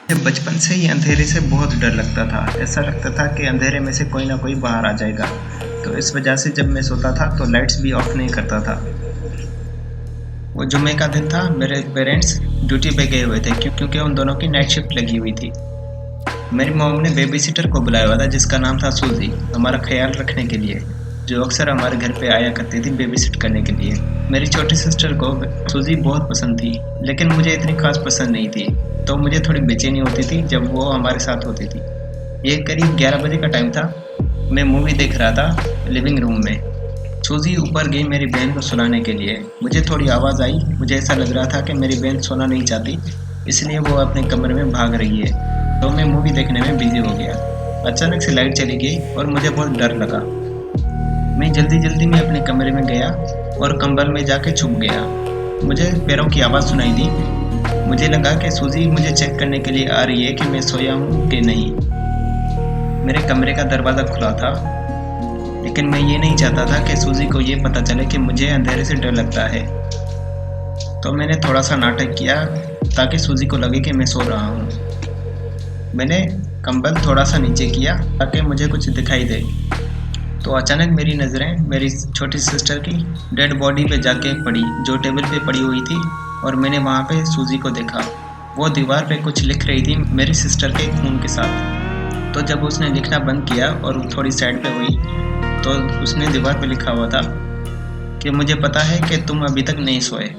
मुझे बचपन से ही अंधेरे से बहुत डर लगता था। ऐसा लगता था कि अंधेरे में से कोई ना कोई बाहर आ जाएगा। तो इस वजह से जब मैं सोता था तो लाइट्स भी ऑफ नहीं करता था। वो जुम्मे का दिन था, मेरे पेरेंट्स ड्यूटी पे गए हुए थे क्योंकि उन दोनों की नाइट शिफ्ट लगी हुई थी। मेरी मॉम ने बेबी सिटर को बुलाया हुआ था जिसका नाम था सूजी, हमारा ख्याल रखने के लिए, जो अक्सर हमारे घर पे आया करती थी बेबी सिट करने के लिए। मेरी छोटी सिस्टर को सूजी बहुत पसंद थी, लेकिन मुझे इतनी खास पसंद नहीं थी, तो मुझे थोड़ी बेचैनी होती थी जब वो हमारे साथ होती थी। ये करीब 11 बजे का टाइम था। मैं मूवी देख रहा था लिविंग रूम में। सूजी ऊपर गई मेरी बहन को सुलाने के लिए। मुझे थोड़ी आवाज़ आई, मुझे ऐसा लग रहा था कि मेरी बहन सोना नहीं चाहती, इसलिए वो अपने कमरे में भाग रही है। तो मैं मूवी देखने में बिजी हो गया। अचानक से लाइट चली गई और मुझे बहुत डर लगा। मैं जल्दी जल्दी में अपने कमरे में गया और कंबल में जाके छुप गया। मुझे पैरों की आवाज़ सुनाई दी। मुझे लगा कि सूजी मुझे चेक करने के लिए आ रही है कि मैं सोया हूँ कि नहीं। मेरे कमरे का दरवाज़ा खुला था, लेकिन मैं ये नहीं चाहता था कि सूजी को ये पता चले कि मुझे अंधेरे से डर लगता है। तो मैंने थोड़ा सा नाटक किया ताकि सूजी को लगे कि मैं सो रहा हूँ। मैंने कंबल थोड़ा सा नीचे किया ताकि मुझे कुछ दिखाई दे। तो अचानक मेरी नज़रें मेरी छोटी सिस्टर की डेड बॉडी पे जाके पड़ी, जो टेबल पे पड़ी हुई थी, और मैंने वहाँ पे सूजी को देखा। वो दीवार पे कुछ लिख रही थी मेरी सिस्टर के खून के साथ। तो जब उसने लिखना बंद किया और थोड़ी साइड पे हुई, तो उसने दीवार पे लिखा हुआ था कि मुझे पता है कि तुम अभी तक नहीं सोए।